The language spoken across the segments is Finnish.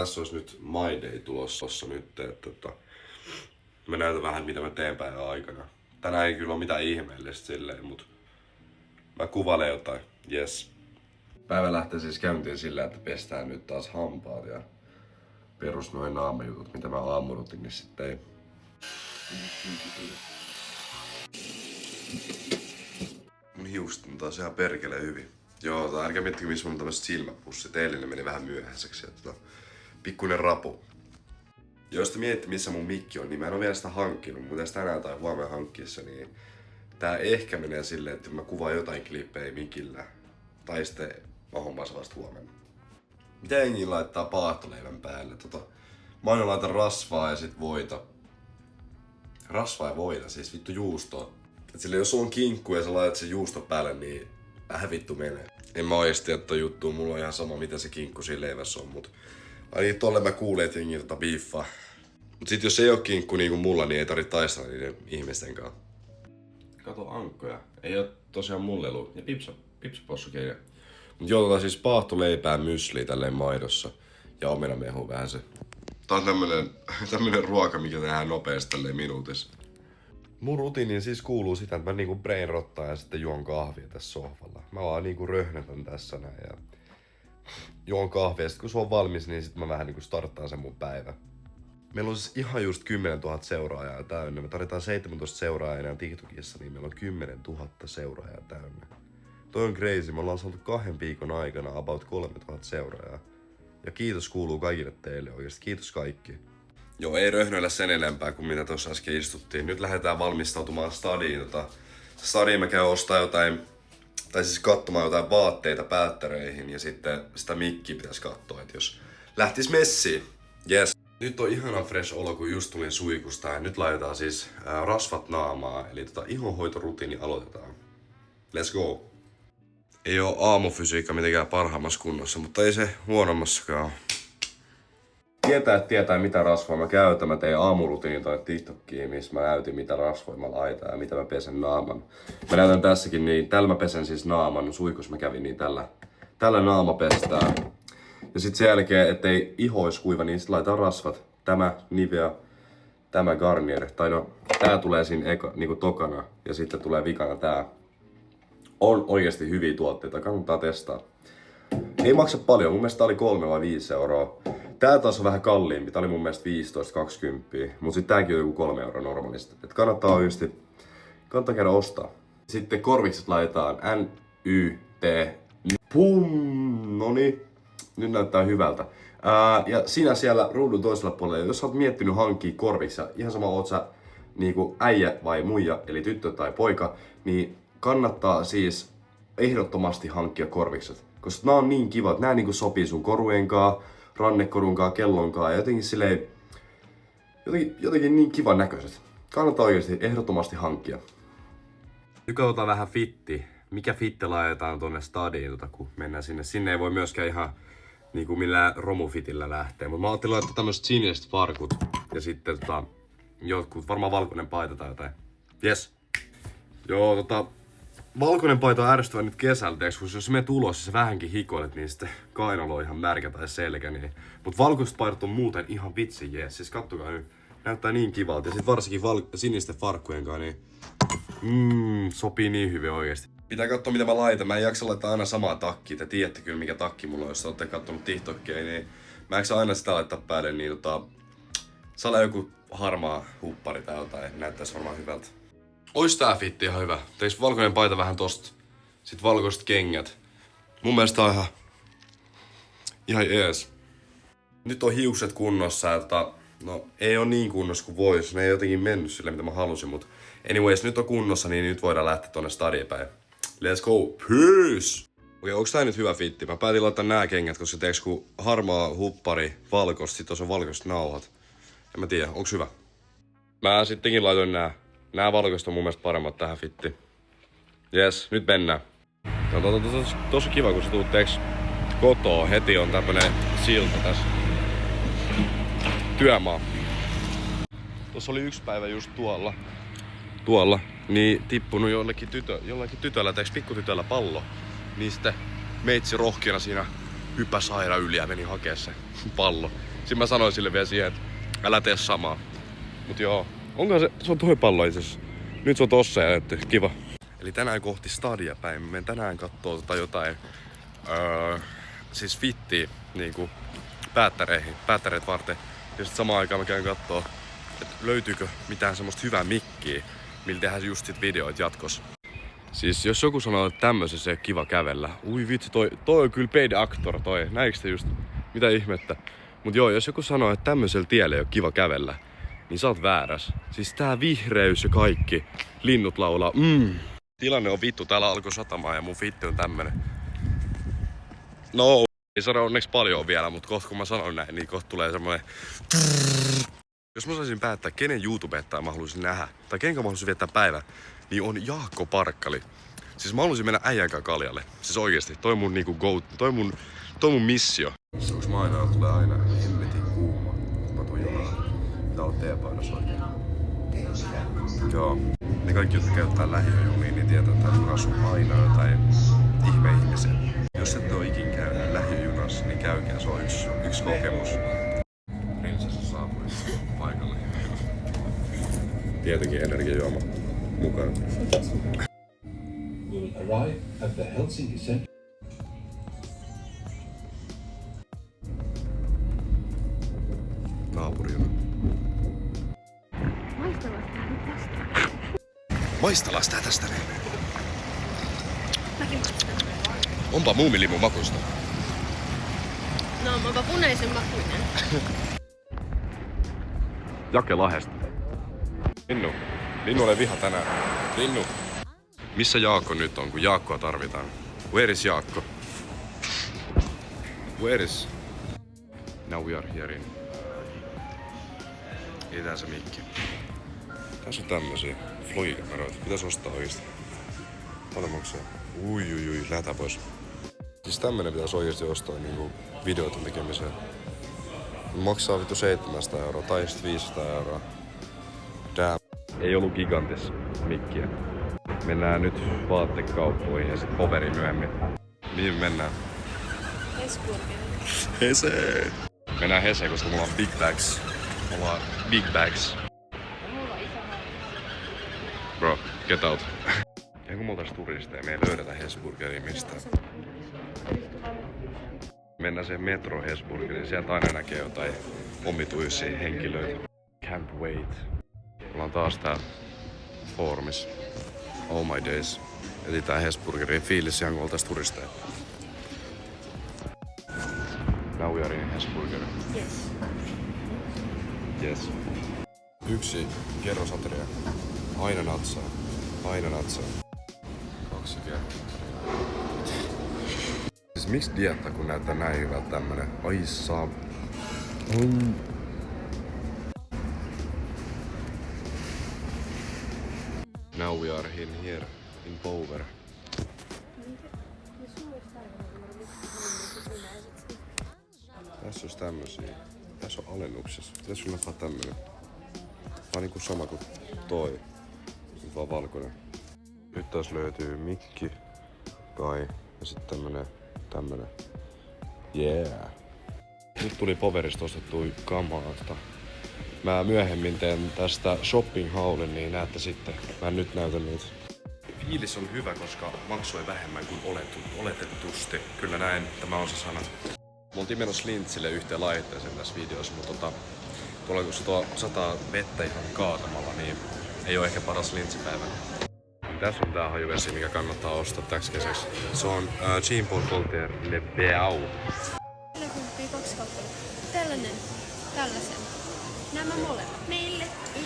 tässä olisi nyt My Day tulossa nyt, että mä näytän vähän mitä mä teen päivän aikana. Tänään ei kyllä ole mitään ihmeellistä silleen, mut mä kuvailen jotain, yes. Päivä lähtee siis käyntiin sillä, että pestään nyt taas hampaat ja perus noin naamajutut, mitä mä aamurutiinissa tein. Mun hiukset on taas ihan perkeleen hyvin. Joo, tai älkää miettikö missä on tämmöset silmäpussit. Eilinen meni vähän myöhäiseksi. Pikkuinen rapu. Jos te mietitte missä mun mikki on, niin mä en oo vielä sitä hankkinut. Mutta jos tänään tai huomenna hankkissa, niin tää ehkä menee silleen, että mä kuvaan jotain klippejä mikillä. Tai sitten mä hommaan se vasta huomenna. Mitä jengi laittaa paahtoleivän päälle? Mä aina laitan rasvaa ja sit voita. Rasvaa ja voita, siis vittu juustoa. Et sille jos on kinkku ja sä laitat sen juusto päälle, niin vittu menee. En mä oikeesti että juttu, mulla on ihan sama mitä se kinkku siinä leivässä on, mut ainakin tolle mä kuulen, että jengi biiffaa. Mut sit jos ei oo kinkku niinku mulla, niin ei tarvitse taistella niiden ihmisten kanssa. Kato ankkoja. Ei oo tosiaan mulle ollut. Ja pipsapossukirja. Mut joo, siis paahtoleipää, mysliä tälleen maidossa. Ja omenamehu vähän se. Tää on tämmönen ruoka, mikä tehdään nopeasti tälleen minuutissa. Mun rutiiniin siis kuuluu sitä, että mä niinku brainrottaan ja sitten juon kahvia tässä sohvalla. Mä vaan niinku röhnätän tässä näin ja juon kahvia ja sit kun se on valmis, niin sit mä vähän niinku starttaan sen mun päivä. Meillä on siis ihan just 10 000 seuraajaa täynnä. Me tarvitaan 17 seuraajaa enää TikTokissa, niin meillä on 10 000 seuraajaa täynnä. Toi on crazy, me ollaan saatu 2 viikon aikana about 3 000 seuraajaa. Ja kiitos kuuluu kaikille teille oikeesti, kiitos kaikki. Joo, ei röhnöillä sen enempää kuin mitä tuossa äsken istuttiin. Nyt lähdetään valmistautumaan stadiin. Stadiin mä käyn ostaa jotain, tai siis katsomaan jotain vaatteita päättäreihin ja sitten sitä mikkiä pitäisi katsoa, että jos lähtis messiin. Yes. Nyt on ihana fresh olo, kun just tulin suikusta ja nyt laitetaan siis rasvat naamaa, eli ihonhoitorutiini aloitetaan. Let's go! Ei oo aamufysiikka mitenkään parhaimmassa kunnossa, mutta ei se huonommassakaan. Tietää mitä rasvaa mä käytän. Mä tein aamurutiinin tonne TikTokiin, missä mä näytin mitä rasvoja mä laitan ja mitä mä pesen naaman. Mä näytän tässäkin, niin tällä mä pesen siis naaman. Suihkussa mä kävin, niin tällä naama pestään. Ja sit sen jälkeen, ettei iho ois kuiva, niin sit laitetaan rasvat. Tämä Nivea, tämä Garnier. Tai no, tää tulee siinä niinku tokana ja sitten tulee vikana tää. On oikeasti hyviä tuotteita, kannattaa testaa. Ei maksa paljon, mun mielestä tää oli 3 vai 5 euroa. Tää taas on vähän kalliimpi, tää oli mun mielestä 15-20, mut sit tääkin on joku 3 euroa normaalisti. Et kannattaa oikeesti, kannattaa käydä ostaa. Sitten korvikset laitetaan NYT. Pum! Noniin, nyt näyttää hyvältä. Ja sinä siellä ruudun toisella puolella, jos sä oot miettinyt hankkia korviksia, ihan sama oot sä niinku äijä vai muija, eli tyttö tai poika, niin kannattaa siis ehdottomasti hankkia korvikset. Koska nää on niin kivat, nää niinku sopii sun koruenkaan, rannekorunkaan, kellonkaan ja jotenkin silleen, jotenkin niin kivan näköiset. Kannattaa oikeesti ehdottomasti hankkia. Nyt katsotaan vähän fitti. Mikä fitti laitetaan tonne stadiin, kun mennään sinne. Sinne ei voi myöskään ihan niinku millään romufitillä lähteä. Mutta mä ajattelin laittaa tämmöset siniset farkut ja sitten jotkut, varmaan valkoinen paita tai jotain. Yes. Joo, valkoinen paita on ärsyttävä nyt kesältä, kun jos me tulos ja sä vähänkin hikoilet, niin sitten kainalo on ihan märkä tai selkä. Niin. Mut valkoiset paidat on muuten ihan vitsi jees. Siis kattokaa nyt, näyttää niin kivalta. Ja sit varsinkin sinisten farkkujen kanssa, niin sopii niin hyvin oikeesti. Pitää katsoa mitä mä laitan. Mä en jaksa laittaa aina samaa takkia. Te tiedätte kyllä mikä takki mulla on, jos olette kattonut TikTokia, niin mä en jaksa aina sitä laittaa päälle, niin saa joku harmaa huppari tai jotain. Näyttäis varmaan hyvältä. Ois tää fitti ihan hyvä. Teis valkoinen paita vähän tosta. Sit valkoiset kengät. Mun mielestä tää on ihan jees. Nyt on hiukset kunnossa, että no ei oo niin kunnossa kuin vois. Ne ei jotenkin mennyt sille mitä mä halusin, mut anyways nyt on kunnossa, niin nyt voidaan lähteä tonne stadiin päin. Let's go, peace! Okei, onks tää nyt hyvä fitti? Mä päätin laittaa nää kengät, koska teeks kun harmaa huppari valkoista, sit tuossa on valkoiset nauhat. En mä tiedä, onks hyvä? Mä sittenkin laitoin nää. Nää valkoiset on mun mielestä paremmat tähän fittiin. Jes, nyt mennään. Tosi kiva kun sä tuut kotoa. Heti on tämmönen silta tässä. Työmaa. Tuossa oli yksi päivä just tuolla, niin tippunut jollekin tytöllä, pikkutytöllä pallo. Niin sitten meitsi rohkeana siinä hypäsi aina yli ja meni hakee se pallo. Sitten mä sanoin sille vielä siihen, että älä tee samaa. Mut joo, onko se on toi pallo itse asiassa. Nyt se on tossa ja nyt kiva. Eli tänään kohti stadia päin. Mä menen tänään kattoo jotain siis fittiä niinku päättäreet varten. Ja sit samaan aikaan mä käyn kattoo, että löytyykö mitään semmoista hyvää mikkiä, millä tehdään just sit videoit jatkos. Siis jos joku sanoo, että tämmöisessä ei ole kiva kävellä. Ui vitsi, toi on kyllä paid actor toi. Näinkö te just? Mitä ihmettä? Mut joo, jos joku sanoo, että tämmöisellä tiellä ei ole kiva kävellä, niin sä oot vääräs. Siis tää vihreys ja kaikki. Linnut laulaa. Tilanne on vittu, täällä alkoi satamaan ja mun fitti on tämmönen. No, ei sano onneksi paljon vielä, mutta kohta kun mä sanon näin, niin kohta tulee semmonen. Jos mä saisin päättää, kenen YouTubettaa mä haluaisin nähdä, tai kenkä mä haluaisin viettää päivän, niin on Jaakko Parkkali. Siis mä haluaisin mennä äijän kanssa kaljalle. Siis oikeesti, toi mun niinku toi mun missio. Onks mainoilla tulee aina hemmetin kuuma, kun mä tuun junaan. Tää on teepainossa oikein. Joo. Ne kaikki, jotka käyttää lähiöjumiin, niin tietää, että täällä asuu aina jotain ihmisiä. Jos ette oo ikin käynyt lähiöjunassa, niin käykää. Se on yksi kokemus. Prinsessa saapui paikalle. Tietenkin energiajuoma mukana. Will arrive at the Helsinki Center. Naapurijuna. Maistalas tää tästä näin. Mäkin maistan. Onpa muumilimun makuista. No onpa punaisen makuinen. Jake Lahesta. Linnu oli viha tänään. Linnu. Missä Jaakko nyt on, kun Jaakkoa tarvitaan? Where is Jaakko? Where is? Now we are here in. Ei tää se mikki. Tässä on tämmösiä vlogikameroita. Pitäis ostaa oikeesti. Paljon maksaa? Ui, lähetään pois. Siis tämmönen pitäis oikeesti ostaa niinku videoiden tekemiseen. Maksaa vittu 700 € tai sit 500 €. Damn. Ei ollut gigantis mikkiä. Mennään nyt vaatekauppoihin ja sit poveri myöhemmin. Mihin mennään? Heseen. Mennään Heseen, koska mulla on big bags. Mulla on big bags. Bro, get out. Ja kun me oltais turisteja, me ei löydetä Hesburgeria mistään. Mennään siihen Metro Hesburgeriin, sieltä aina näkee jotain omituisia henkilöitä. Can't wait. Mulla on taas tää Formis. Oh my days. Etsitään Hesburgerin fiilis ihan kun oltais turisteja. Now we are in Hesburger. Yes. Yes. Yksi kerrosateria. Aina natsaa. Aina natsaa. 2 kerrosateria. Siis miksi diettaa kun näyttää näin hyvältä tämmönen? Ai saa. Now we are in here in Power. Tässä olisi tämmösiä. Tässä on alennuksessa. Pitäis sulla nappaa tämmönen. Tää on niinku sama kuin toi. Nyt vaan valkoinen. Nyt taas löytyy mikki. Kai. Ja sit tämmönen. Yeah. Nyt tuli Powerista ostettua kamaata. Mä myöhemmin teen tästä shopping haulin, niin näette sitten. Mä en nyt näytä niitä. Fiilis on hyvä, koska maksoi vähemmän kuin oletetusti. Kyllä näin, tämä on se sana. Me oltiin menossa lintsille yhteen laitteeseen tässä videossa, mutta tuolla kun sataa vettä ihan kaatamalla, niin ei oo ehkä paras lintsipäivä. Tässä on tää hajuvesi, mikä kannattaa ostaa täksi kesäksi. Se on Jean Paul Gaultier Le Beau. 2 kappaletta. Tällaisen. Nämä molemmat. Meille.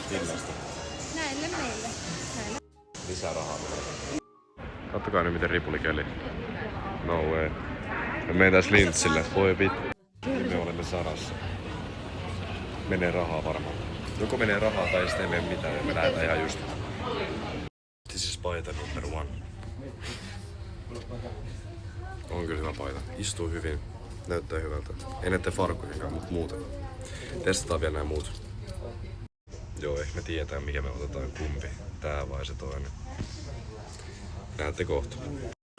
Millaista? Näille meille. Näille. Lisää rahaa. Kattokaa nyt miten ripulikeli. No way. Me mentäis lintsille. Voi vittu. Me olemme sarassa. Menee rahaa varmaan. Joko menee rahaa tai sitten ei mene mitään ja me lähdetään ihan just. This is paita number 1. On kyllä hyvä paita. Istuu hyvin. Näyttää hyvältä. Ei näyttää farkkujenkaan, mutta muuta. Testataan vielä nämä muut. Joo, ehkä me tiedetään mikä me otetaan kumpi. Tää vai se toinen. Näette kohta.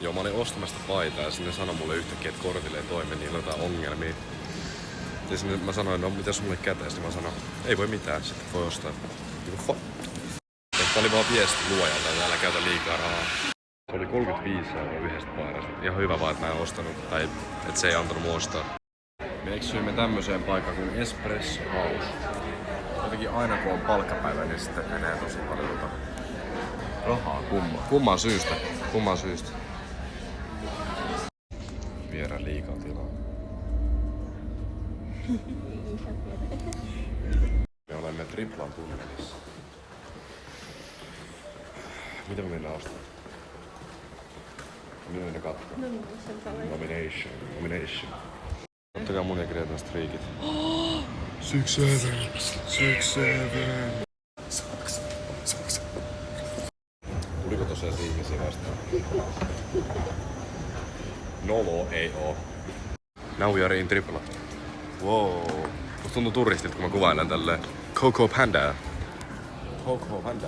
Joo, mä olin ostamasta paitaa ja sinne sanoi mulle yhtäkkiä, että kortille ei toimi, niillä on jotain ongelmia. Ja sinne mä sanoin, no mitä sulle käteistä, niin mä sanoin, ei voi mitään, sitten voi ostaa. Tää oli vaan viesti luojalta, että älä käytä liikaa rahaa. Se oli 35 € yhdestä pairasta. Ihan hyvä vaan, että mä en ostanut, tai että se ei antanut mun ostaa. Me eksyimme tämmöiseen paikkaan kuin Espresso House. Jotenkin aina kun on palkkapäivä, niin sitten menee tosi paljon rahaa. Kumman syystä? Kumman syystä? Viedään liikaa tilaa. Me olemme Triplan tunnelissa. Mitä me mennään ostamaan? Minä ne katsotaan. Nomination. Ottakaa mun ja Gretan striikit. 6-7. Tuliko tosiaan ihmisiä vastaan? Nolo ei oo. Now we are in Tripla. Wow. Musta tuntuu turistit, kun mä kuvailen tälleen. Coco Panda. Coco Panda.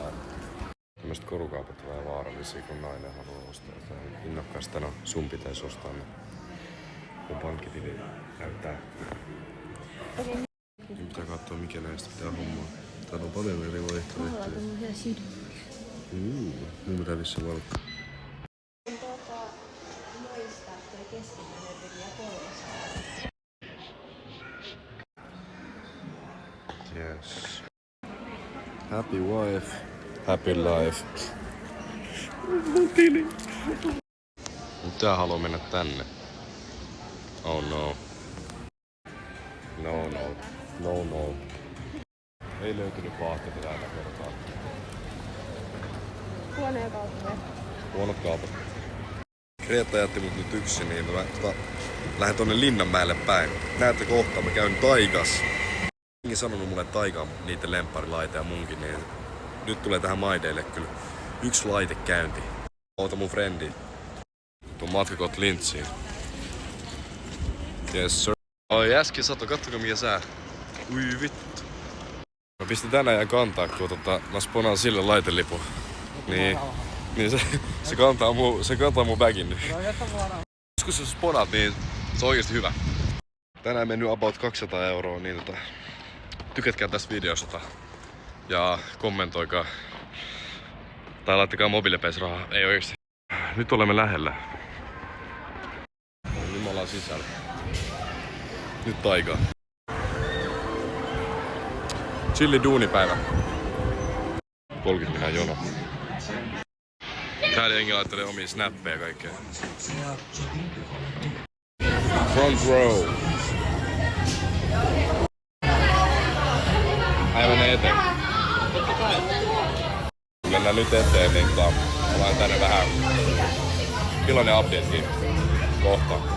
Tämmöiset korukaupat on vähän vaarallisia, kun nainen haluaa ostaa jotain innokkaasta. No, sun pitäisi ostaa ne. Mun pankkitili näyttää. Nyt pitää katsoa, mikä näistä pitää hommaa. Täällä on paljon eri vaihtoehtoja. Mun pitää vissiin valkkaa. Yes. Happy wife, happy life. Mun tili. Nyt tää haluaa mennä tänne. Oh no. No. Ei löytynyt vaatteita tällä kertaa. Huonoja kauppoja. Huonot kaupat. Greta jätti mut nyt yksin, niin mä lähden tonne Linnanmäelle päin. Näette kohta, mä käyn taigas. Onkin sanonut mulle, että taika on niitten lempparilaite ja munkin, niin nyt tulee tähän Maideille kyllä yksi laitekäynti. Oota mun frendi. Tuon matkakot Lintsiin. Yes sir. Oi äsken sato, kattokaa mikä sää. Ui vittu. Mä pistin tänään kantaa, kun mä sponaan sille laitelipun. Niin se kantaa mun bagin nyt. Kun sä sponaat, niin se on oikeesti hyvä. Tänään mennyt about 200 €, niin tykätkää tästä videosta ja kommentoikaa. Tai laittakaa mobiilepeis rahaa. Ei oikeesti. Nyt olemme lähellä. Nyt me ollaan sisällä. Nyt taikaa. Chilli duunipäivä. 30 minä jono. Täällä jengi laittelee omia snappeja ja kaikkea. Front row. Ai mennään eteen. Mennään nyt eteen, niin ollaan tänne vähän iloinen update kohta.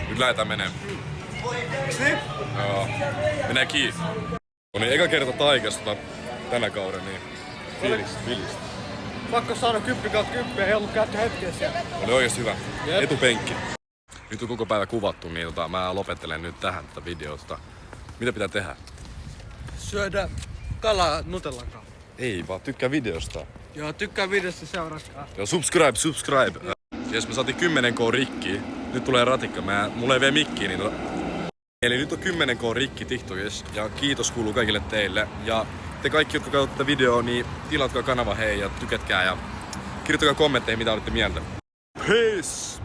Nyt lähdetään menee. Joo. Menee kiinni. On niin eka kerta taikasta tänä kauden, niin fiilistä. Pakko saada 10/10, ei ollut käytty hetkeä siellä. Oli oikeesti hyvä. Etupenkki. Nyt on koko päivä kuvattu, niin mä lopettelen nyt tähän tätä videota. Mitä pitää tehdä? Syödä kalaa nutellan kanssa. Ei vaan, tykkää videosta. Joo, tykkää videosta, seuraskaa. Joo, subscribe. Jos me saatiin 10K rikki, nyt tulee ratikka. Mulla ei vielä mikkiä, niin eli nyt on 10K rikki TikTokissa ja kiitos kuuluu kaikille teille. Ja te kaikki, jotka katsotte tätä videoa, niin tilatkaa kanava hei ja tykätkää ja kirjoittakaa kommentteihin, mitä olette mieltä. Peace!